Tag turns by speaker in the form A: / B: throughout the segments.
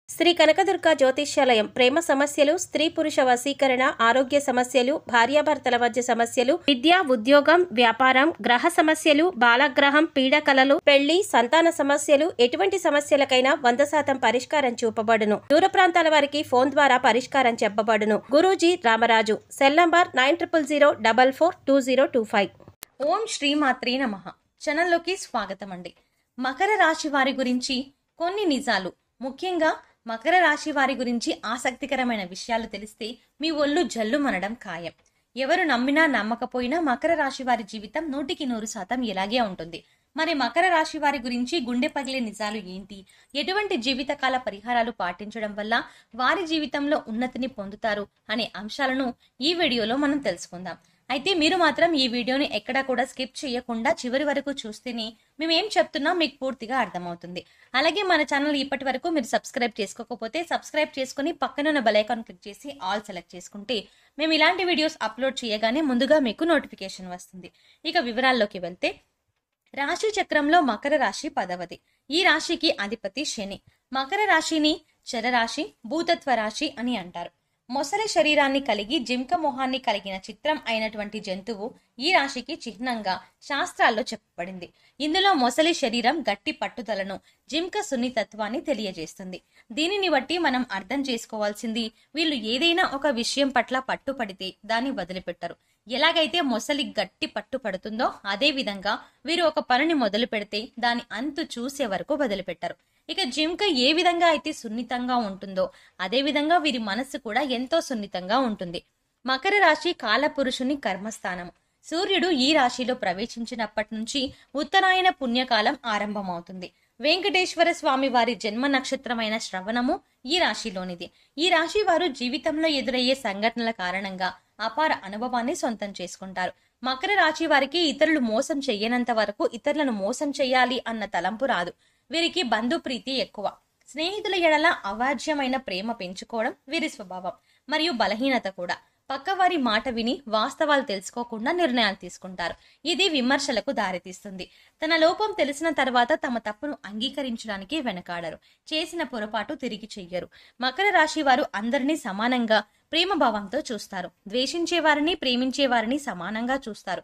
A: శ్రీ కనకదుర్గ జ్యోతిష్యాలయం ప్రేమ సమస్యలు, స్త్రీ పురుష వశీకరణ, ఆరోగ్య సమస్యలు, భార్యాభర్తల మధ్య సమస్యలు, విద్య, ఉద్యోగం, వ్యాపారం, గ్రహ సమస్యలు, బాలగ్రహం, పీడకలలు, పెళ్లి, సంతాన సమస్యలు, ఎటువంటి సమస్యలకైనా 100% పరిష్కారం చూపబడును. దూర ప్రాంతాల వారికి ఫోన్ ద్వారా పరిష్కారం చెప్పబడును. గురూజీ రామరాజు. Cell number 9000442025.
B: ఓం శ్రీమాత్రే నమః. ఛానల్లోకి స్వాగతం అండి. మకర రాశి వారి గురించి కొన్ని నిజాలు, ముఖ్యంగా మకర రాశి వారి గురించి ఆసక్తికరమైన విషయాలు తెలిస్తే మీ ఒళ్ళు జల్లుమనడం ఖాయం. ఎవరు నమ్మినా నమ్మకపోయినా మకర రాశి వారి జీవితం 100% ఇలాగే ఉంటుంది. మరి మకర రాశి వారి గురించి గుండె పగిలే నిజాలు ఏంటి, ఎటువంటి జీవితకాల పరిహారాలు పాటించడం వల్ల వారి జీవితంలో ఉన్నతిని పొందుతారు అనే అంశాలను ఈ వీడియోలో మనం తెలుసుకుందాం. అయితే మీరు మాత్రం ఈ వీడియోని ఎక్కడా కూడా స్కిప్ చేయకుండా చివరి వరకు చూస్తేనే మేమేం చెప్తున్నా మీకు పూర్తిగా అర్థమవుతుంది. అలాగే మన ఛానల్ ఇప్పటి వరకు మీరు సబ్స్క్రైబ్ చేసుకోకపోతే సబ్స్క్రైబ్ చేసుకుని పక్కనున్న బెల్ ఐకాన్ క్లిక్ చేసి ఆల్ సెలెక్ట్ చేసుకుంటే మేము ఇలాంటి వీడియోస్ అప్లోడ్ చేయగానే ముందుగా మీకు నోటిఫికేషన్ వస్తుంది. ఇక వివరాల్లోకి వెళ్తే, రాశి చక్రంలో మకర రాశి 10వది. ఈ రాశికి అధిపతి శని. మకర రాశిని చరరాశి, భూతత్వ రాశి అని అంటారు. మొసలి శరీరాన్ని కలిగి జింక మొహాన్ని కలిగిన చిత్రం అయినటువంటి జంతువు ఈ రాశికి చిహ్నంగా శాస్త్రాల్లో చెప్పబడింది. ఇందులో మొసలి శరీరం గట్టి పట్టుదలను, జింక సున్నితత్వాన్ని తెలియజేస్తుంది. దీనిని బట్టి మనం అర్థం చేసుకోవాల్సింది, వీళ్ళు ఏదైనా ఒక విషయం పట్ల పట్టుపడితే దాన్ని వదిలిపెట్టరు. ఎలాగైతే మొసలి గట్టి పట్టు పడుతుందో అదే విధంగా వీరు ఒక పనిని మొదలు పెడితే దాని అంతు చూసే వరకు వదిలిపెట్టరు. ఇక జింక ఏ విధంగా అయితే సున్నితంగా ఉంటుందో అదే విధంగా వీరి మనస్సు కూడా ఎంతో సున్నితంగా ఉంటుంది. మకర రాశి కాలపురుషుని కర్మస్థానం. సూర్యుడు ఈ రాశిలో ప్రవేశించినప్పటి నుంచి ఉత్తరాయణ పుణ్యకాలం ఆరంభమవుతుంది. వెంకటేశ్వర స్వామి వారి జన్మ నక్షత్రమైన శ్రవణము ఈ రాశిలోనిది. ఈ రాశి వారు జీవితంలో ఎదురయ్యే సంఘటనల కారణంగా అపార అనుభవాన్ని సొంతం చేసుకుంటారు. మకర రాశి వారికి ఇతరులు మోసం చెయ్యనంత వరకు ఇతరులను మోసం చెయ్యాలి అన్న తలంపు రాదు. వీరికి బంధుప్రీతి ఎక్కువ. స్నేహితుల ఎడల అవాజ్యమైన ప్రేమ పెంచుకోవడం వీరి స్వభావం మరియు బలహీనత కూడా. పక్కవారి మాట విని వాస్తవాలు తెలుసుకోకుండా నిర్ణయాలు తీసుకుంటారు. ఇది విమర్శలకు దారితీస్తుంది. తన లోపం తెలిసిన తర్వాత తమ తప్పును అంగీకరించడానికి వెనకాడరు. చేసిన పొరపాటు తిరిగి చెయ్యరు. మకర రాశి వారు అందరినీ సమానంగా ప్రేమ భావంతో చూస్తారు. ద్వేషించే వారిని, ప్రేమించే వారిని సమానంగా చూస్తారు.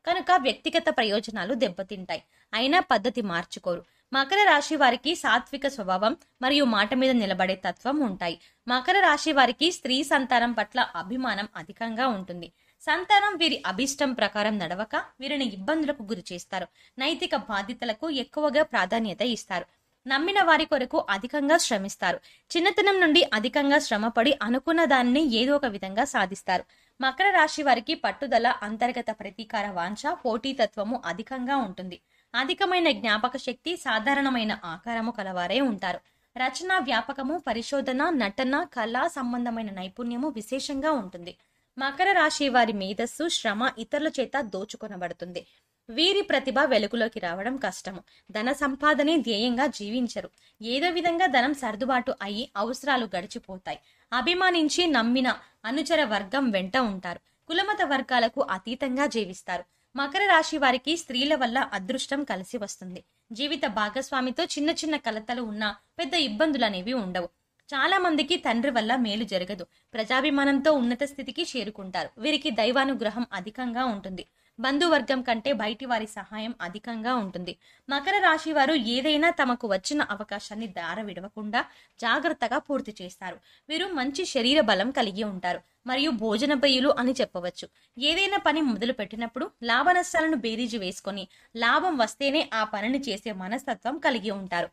B: కనుక వ్యక్తిగత ప్రయోజనాలు దెబ్బతింటాయి. అయినా పద్ధతి మార్చుకోరు. మకర రాశి వారికి సాత్విక స్వభావం మరియు మాట మీద నిలబడే తత్వం ఉంటాయి. మకర రాశి వారికి స్త్రీ సంతానం పట్ల అభిమానం అధికంగా ఉంటుంది. సంతానం వీరి అభిష్టం ప్రకారం నడవక వీరిని ఇబ్బందులకు గురి చేస్తారు. నైతిక బాధ్యతలకు ఎక్కువగా ప్రాధాన్యత ఇస్తారు. నమ్మిన వారి కొరకు అధికంగా శ్రమిస్తారు. చిన్నతనం నుండి అధికంగా శ్రమపడి అనుకున్న దానిని ఏదో ఒక విధంగా సాధిస్తారు. మకర రాశి వారికి పట్టుదల, అంతర్గత ప్రతీకార వాంఛ, పోటీతత్వము అధికంగా ఉంటుంది. అధికమైన జ్ఞాపక శక్తి, సాధారణమైన ఆకారము కలవారే ఉంటారు. రచన, వ్యాపకము, పరిశోధన, నటన, కళా సంబంధమైన నైపుణ్యము విశేషంగా ఉంటుంది. మకర రాశి వారి మేధస్సు, శ్రమ ఇతరుల చేత దోచుకొనబడుతుంది. వీరి ప్రతిభ వెలుగులోకి రావడం కష్టము. ధన సంపాదనే ధ్యేయంగా జీవించరు. ఏదో విధంగా ధనం సర్దుబాటు అయ్యి అవసరాలు గడిచిపోతాయి. అభిమానించి నమ్మిన అనుచర వర్గం వెంట ఉంటారు. కులమత వర్గాలకు అతీతంగా జీవిస్తారు. మకర రాశి వారికి స్త్రీల వల్ల అదృష్టం కలిసి వస్తుంది. జీవిత భాగస్వామితో చిన్న చిన్న కలతలు ఉన్నా పెద్ద ఇబ్బందులు అనేవి ఉండవు. చాలా మందికి తండ్రి వల్ల మేలు జరగదు. ప్రజాభిమానంతో ఉన్నత స్థితికి చేరుకుంటారు. వీరికి దైవానుగ్రహం అధికంగా ఉంటుంది. బంధువర్గం కంటే బయటి వారి సహాయం అధికంగా ఉంటుంది. మకర రాశి వారు ఏదైనా తమకు వచ్చిన అవకాశాన్ని దార విడవకుండా జాగ్రత్తగా పూర్తి చేస్తారు. వీరు మంచి శరీర బలం కలిగి ఉంటారు మరియు భోజన ప్రియులు అని చెప్పవచ్చు. ఏదైనా పని మొదలు పెట్టినప్పుడు లాభ నష్టాలను బేరీజు వేసుకొని లాభం వస్తేనే ఆ పనిని చేసే మనస్తత్వం కలిగి ఉంటారు.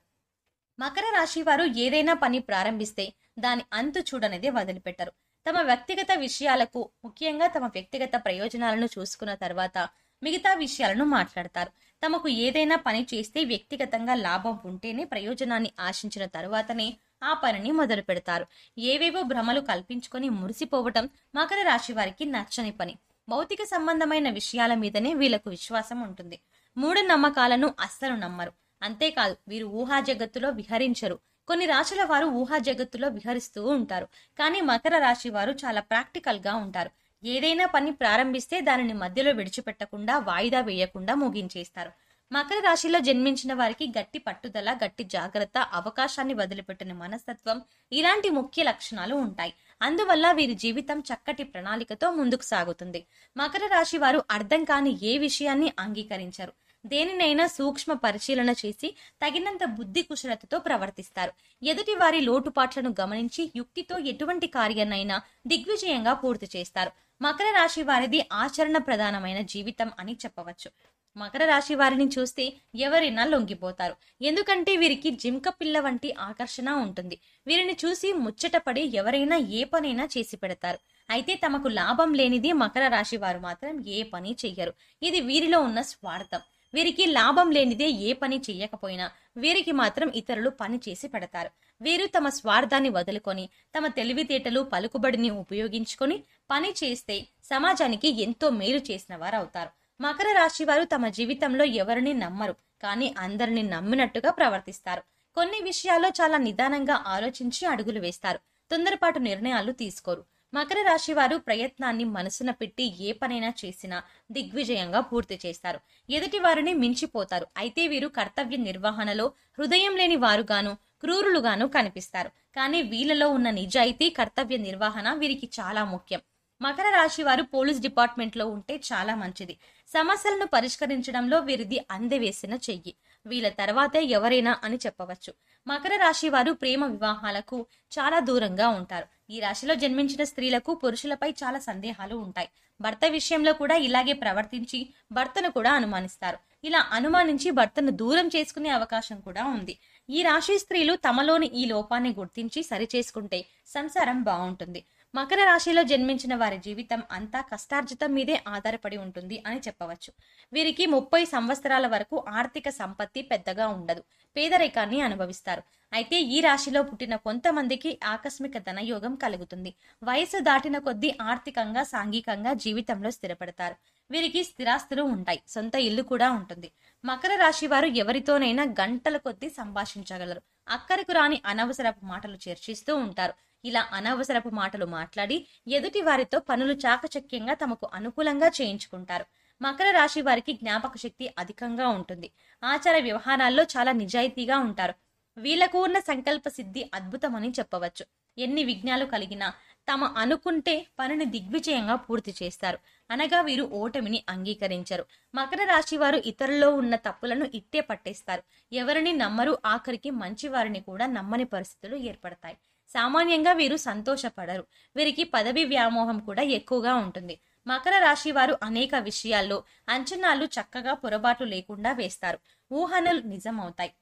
B: మకర రాశి వారు ఏదైనా పని ప్రారంభిస్తే దాని అంతు చూడనేదే వదిలిపెట్టరు. తమ వ్యక్తిగత విషయాలకు, ముఖ్యంగా తమ వ్యక్తిగత ప్రయోజనాలను చూసుకున్న తర్వాత మిగతా విషయాలను మాట్లాడతారు. తమకు ఏదైనా పని చేస్తే వ్యక్తిగతంగా లాభం ఉంటేనే, ప్రయోజనాన్ని ఆశించిన తరువాతనే ఆ పనిని మొదలు పెడతారు. ఏవేవో భ్రమలు కల్పించుకొని మురిసిపోవటం మకర రాశి వారికి నచ్చని పని. భౌతిక సంబంధమైన విషయాల మీదనే వీళ్లకు విశ్వాసం ఉంటుంది. మూఢనమ్మకాలను అస్సలు నమ్మరు. అంతేకాదు, వీరు ఊహా జగత్తులో విహరించరు. కొన్ని రాశుల వారు ఊహా జగత్తులో విహరిస్తూ ఉంటారు. కానీ మకర రాశి వారు చాలా ప్రాక్టికల్ గా ఉంటారు. ఏదైనా పని ప్రారంభిస్తే దానిని మధ్యలో విడిచిపెట్టకుండా, వాయిదా వేయకుండా ముగించేస్తారు. మకర రాశిలో జన్మించిన వారికి గట్టి పట్టుదల, గట్టి జాగ్రత్త, అవకాశాన్ని వదిలిపెట్టిన మనస్తత్వం ఇలాంటి ముఖ్య లక్షణాలు ఉంటాయి. అందువల్ల వీరి జీవితం చక్కటి ప్రణాళికతో ముందుకు సాగుతుంది. మకర రాశి వారు అర్థం కాని ఏ విషయాన్ని అంగీకరించరు. దేనినైనా సూక్ష్మ పరిశీలన చేసి తగినంత బుద్ధి కుశలతతో ప్రవర్తిస్తారు. ఎదుటి వారి లోటుపాట్లను గమనించి యుక్తితో ఎటువంటి కార్యాన్నైనా దిగ్విజయంగా పూర్తి చేస్తారు. మకర రాశి వారిది ఆచరణ ప్రధానమైన జీవితం అని చెప్పవచ్చు. మకర రాశి వారిని చూస్తే ఎవరైనా లొంగిపోతారు. ఎందుకంటే వీరికి జింక పిల్ల వంటి ఆకర్షణ ఉంటుంది. వీరిని చూసి ముచ్చటపడి ఎవరైనా ఏ పనైనా చేసి పెడతారు. అయితే తమకు లాభం లేనిది మకర రాశి వారు మాత్రం ఏ పని చెయ్యరు. ఇది వీరిలో ఉన్న స్వార్థం. వీరికి లాభం లేనిదే ఏ పని చెయ్యకపోయినా వీరికి మాత్రం ఇతరులు పని చేసి పెడతారు. వీరు తమ స్వార్థాన్ని వదులుకొని తమ తెలివితేటలు, పలుకుబడిని ఉపయోగించుకొని పని చేస్తే సమాజానికి ఎంతో మేలు చేసిన వారు అవుతారు. మకర రాశి వారు తమ జీవితంలో ఎవరిని నమ్మరు, కానీ అందరిని నమ్మినట్టుగా ప్రవర్తిస్తారు. కొన్ని విషయాల్లో చాలా నిదానంగా ఆలోచించి అడుగులు వేస్తారు. తొందరపాటు నిర్ణయాలు తీసుకోరు. మకర రాశి వారు ప్రయత్నాన్ని మనసున పెట్టి ఏ పనైనా చేసినా దిగ్విజయంగా పూర్తి చేస్తారు. ఎదుటి వారిని మించిపోతారు. అయితే వీరు కర్తవ్య నిర్వహణలో హృదయం లేని వారుగాను, క్రూరులుగాను కనిపిస్తారు. కానీ వీళ్ళలో ఉన్న నిజాయితీ, కర్తవ్య నిర్వహణ వీరికి చాలా ముఖ్యం. మకర రాశి వారు పోలీస్ డిపార్ట్మెంట్ లో ఉంటే చాలా మంచిది. సమస్యలను పరిష్కరించడంలో వీరిది అందవేసిన చెయ్యి. వీళ్ళ తర్వాతే ఎవరైనా అని చెప్పవచ్చు. మకర రాశి వారు ప్రేమ వివాహాలకు చాలా దూరంగా ఉంటారు. ఈ రాశిలో జన్మించిన స్త్రీలకు పురుషులపై చాలా సందేహాలు ఉంటాయి. భర్త విషయంలో కూడా ఇలాగే ప్రవర్తించి భర్తను కూడా అనుమానిస్తారు. ఇలా అనుమానించి భర్తను దూరం చేసుకునే అవకాశం కూడా ఉంది. ఈ రాశి స్త్రీలు తమలోని ఈ లోపాన్ని గుర్తించి సరిచేసుకుంటే సంసారం బాగుంటుంది. మకర రాశిలో జన్మించిన వారి జీవితం అంతా కష్టార్జితం మీదే ఆధారపడి ఉంటుంది అని చెప్పవచ్చు. వీరికి 30 సంవత్సరాల వరకు ఆర్థిక సంపత్తి పెద్దగా ఉండదు. పేదరికాన్ని అనుభవిస్తారు. అయితే ఈ రాశిలో పుట్టిన కొంతమందికి ఆకస్మిక ధనయోగం కలుగుతుంది. వయసు దాటిన కొద్దీ ఆర్థికంగా, సాంఘికంగా జీవితంలో స్థిరపడతారు. వీరికి స్థిరాస్తులు ఉంటాయి. సొంత ఇల్లు కూడా ఉంటుంది. మకర రాశి వారు ఎవరితోనైనా గంటల కొద్దీ సంభాషించగలరు. అక్కరకు రాని అనవసరపు మాటలు చర్చిస్తూ ఉంటారు. ఇలా అనవసరపు మాటలు మాట్లాడి ఎదుటి వారితో పనులు చాకచక్యంగా తమకు అనుకూలంగా చేయించుకుంటారు. మకర రాశి వారికి జ్ఞాపక శక్తి అధికంగా ఉంటుంది. ఆచార వ్యవహారాల్లో చాలా నిజాయితీగా ఉంటారు. వీళ్లకు ఉన్న సంకల్ప సిద్ధి అద్భుతమని చెప్పవచ్చు. ఎన్ని విఘ్నాలు కలిగినా తమ అనుకుంటే పనిని దిగ్విజయంగా పూర్తి చేస్తారు. అనగా వీరు ఓటమిని అంగీకరించరు. మకర రాశి వారు ఇతరుల్లో ఉన్న తప్పులను ఇట్టే పట్టేస్తారు. ఎవరిని నమ్మరు. ఆఖరికి మంచి వారిని కూడా నమ్మని పరిస్థితులు ఏర్పడతాయి. సామాన్యంగా వీరు సంతోషపడరు. వీరికి పదవి వ్యామోహం కూడా ఎక్కువగా ఉంటుంది. మకర రాశి వారు అనేక విషయాల్లో అంచనాలు చక్కగా పొరపాట్లు లేకుండా వేస్తారు. ఊహనలు నిజమవుతాయి.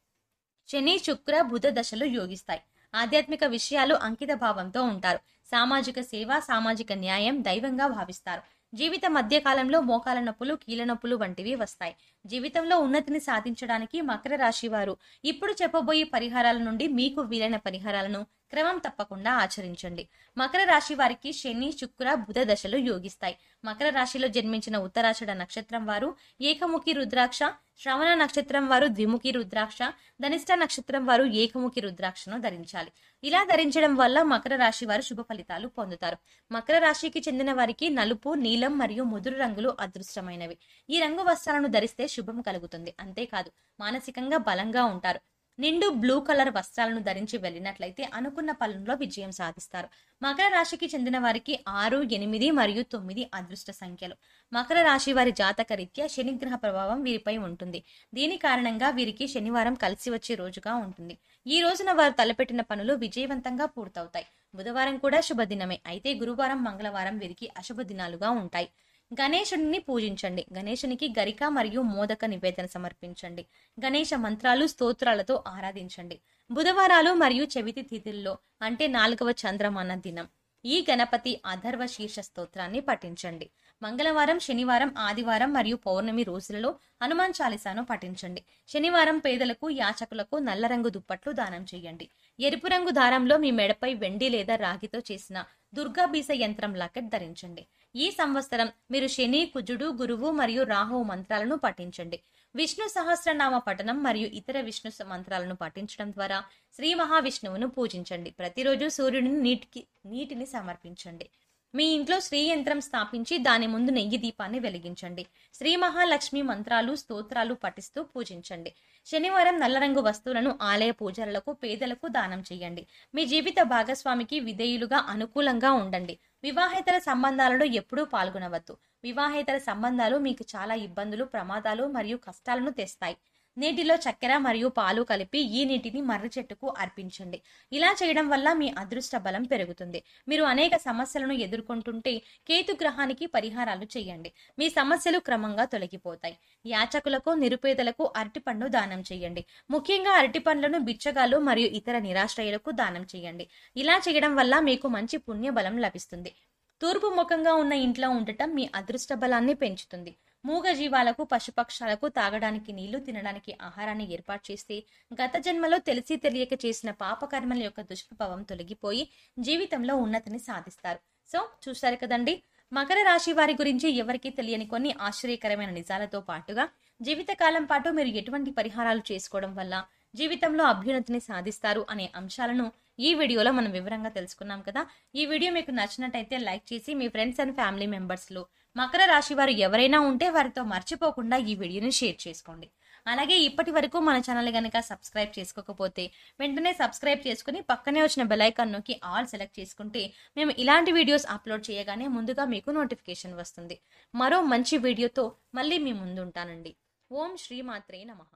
B: శని, శుక్ర, బుధ దశలు యోగిస్తాయి. ఆధ్యాత్మిక విషయాలు అంకిత భావంతో ఉంటారు. సామాజిక సేవ, సామాజిక న్యాయం దైవంగా భావిస్తారు. జీవిత మధ్యకాలంలో మోకాల నొప్పులు, కీళ్ళ నొప్పులు వంటివి వస్తాయి. జీవితంలో ఉన్నతిని సాధించడానికి మకర రాశి వారు ఇప్పుడు చెప్పబోయే పరిహారాల నుండి మీకు వీలైన పరిహారాలను క్రమం తప్పకుండా ఆచరించండి. మకర రాశి వారికి శని, శుక్ర, బుధ దశలు యోగిస్తాయి. మకర రాశిలో జన్మించిన ఉత్తరాషాఢ నక్షత్రం వారు ఏకముఖి రుద్రాక్ష, శ్రవణ నక్షత్రం వారు ద్విముఖి రుద్రాక్ష, ధనిష్ట నక్షత్రం వారు ఏకముఖి రుద్రాక్షను ధరించాలి. ఇలా ధరించడం వల్ల మకర రాశి వారు శుభ ఫలితాలు పొందుతారు. మకర రాశికి చెందిన వారికి నలుపు, నీలం మరియు ముదురు రంగులు అదృష్టమైనవి. ఈ రంగు వస్త్రాలను ధరిస్తే శుభం కలుగుతుంది. అంతేకాదు మానసికంగా బలంగా ఉంటారు. నిండు బ్లూ కలర్ వస్త్రాలను ధరించి వెళ్ళినట్లయితే అనుకున్న పనుల్లో విజయం సాధిస్తారు. మకర రాశికి చెందిన వారికి 6, 8 మరియు 9 అదృష్ట సంఖ్యలు. మకర రాశి వారి జాతక రీత్యా శనిగ్రహ ప్రభావం వీరిపై ఉంటుంది. దీని కారణంగా వీరికి శనివారం కలిసి వచ్చే రోజుగా ఉంటుంది. ఈ రోజున వారు తలపెట్టిన పనులు విజయవంతంగా పూర్తవుతాయి. బుధవారం కూడా శుభదినమే. అయితే గురువారం, మంగళవారం వీరికి అశుభ దినాలుగా ఉంటాయి. గణేశుడిని పూజించండి. గణేశునికి గరిక మరియు మోదక నివేదన సమర్పించండి. గణేశ మంత్రాలు, స్తోత్రాలతో ఆరాధించండి. బుధవారాలు మరియు చవితి తిథుల్లో అంటే 4వ చంద్రమాన దినం ఈ గణపతి అథర్వ శీర్ష స్తోత్రాన్ని పఠించండి. మంగళవారం, శనివారం, ఆదివారం మరియు పౌర్ణమి రోజులలో హనుమాన్ చాలీసాను పఠించండి. శనివారం పేదలకు, యాచకులకు నల్ల రంగు దుప్పట్లు దానం చేయండి. ఎరుపు రంగు దారంలో మీ మెడపై వెండి లేదా రాగితో చేసిన దుర్గా బీస యంత్రం లాకెట్ ధరించండి. ఈ సంవత్సరం మీరు శని, కుజుడు, గురువు మరియు రాహువు మంత్రాలను పఠించండి. విష్ణు సహస్రనామ పఠనం మరియు ఇతర విష్ణు మంత్రాలను పఠించడం ద్వారా శ్రీ మహావిష్ణువును పూజించండి. ప్రతిరోజు సూర్యుడిని నీటిని సమర్పించండి. మీ ఇంట్లో శ్రీ యంత్రం స్థాపించి దాని ముందు నెయ్యి దీపాన్ని వెలిగించండి. శ్రీ మహాలక్ష్మి మంత్రాలు స్తోత్రాలు పఠిస్తూ పూజించండి. శనివారం నల్ల రంగు వస్తువులను ఆలయ పూజలకు పేదలకు దానం చేయండి. మీ జీవిత భాగస్వామికి విధేయులుగా అనుకూలంగా ఉండండి. వివాహేతర సంబంధాలలో ఎప్పుడూ పాల్గొనవద్దు. వివాహేతర సంబంధాలు మీకు చాలా ఇబ్బందులు, ప్రమాదాలు మరియు కష్టాలను తెస్తాయి. నీటిలో చక్కెర మరియు పాలు కలిపి ఈ నీటిని మర్రి చెట్టుకు అర్పించండి. ఇలా చేయడం వల్ల మీ అదృష్ట బలం పెరుగుతుంది. మీరు అనేక సమస్యలను ఎదుర్కొంటుంటే కేతు గ్రహానికి పరిహారాలు చేయండి. మీ సమస్యలు క్రమంగా తొలగిపోతాయి. యాచకులకు, నిరుపేదలకు అరటిపండు దానం చేయండి. ముఖ్యంగా అరటిపండ్లను బిచ్చగాళ్ళు మరియు ఇతర నిరాశ్రయులకు దానం చేయండి. ఇలా చేయడం వల్ల మీకు మంచి పుణ్య బలం లభిస్తుంది. తూర్పు ముఖంగా ఉన్న ఇంట్లో ఉండటం మీ అదృష్ట బలాన్ని పెంచుతుంది. మూగ జీవాలకు, పశుపక్షాలకు తాగడానికి నీళ్లు, తినడానికి ఆహారాన్ని ఏర్పాటు చేస్తే గత జన్మలో తెలిసి తెలియక చేసిన పాపకర్మల యొక్క దుష్ప్రభావం తొలగిపోయి జీవితంలో ఉన్నతిని సాధిస్తారు. సో చూస్తారు కదండి, మకర రాశి వారి గురించి ఎవరికీ తెలియని కొన్ని ఆశ్చర్యకరమైన నిజాలతో పాటుగా జీవితకాలం పాటు మీరు ఎటువంటి పరిహారాలు చేసుకోవడం వల్ల జీవితంలో అభ్యున్నతిని సాధిస్తారు అనే అంశాలను ఈ వీడియోలో మనం వివరంగా తెలుసుకున్నాం కదా. ఈ వీడియో మీకు నచ్చినట్టయితే లైక్ చేసి మీ ఫ్రెండ్స్ అండ్ ఫ్యామిలీ మెంబర్స్లో మకర రాశి వారు ఎవరైనా ఉంటే వారితో మర్చిపోకుండా ఈ వీడియోని షేర్ చేసుకోండి. అలాగే ఇప్పటి వరకు మన ఛానల్ కనుక సబ్స్క్రైబ్ చేసుకోకపోతే వెంటనే సబ్స్క్రైబ్ చేసుకుని పక్కనే వచ్చిన బెల్ ఐకాన్ నొక్కి ఆల్ సెలెక్ట్ చేసుకుంటే మేము ఇలాంటి వీడియోస్ అప్లోడ్ చేయగానే ముందుగా మీకు నోటిఫికేషన్ వస్తుంది. మరో మంచి వీడియోతో మళ్ళీ మీ ముందు ఉంటానండి. ఓం శ్రీ మాత్రే నమః.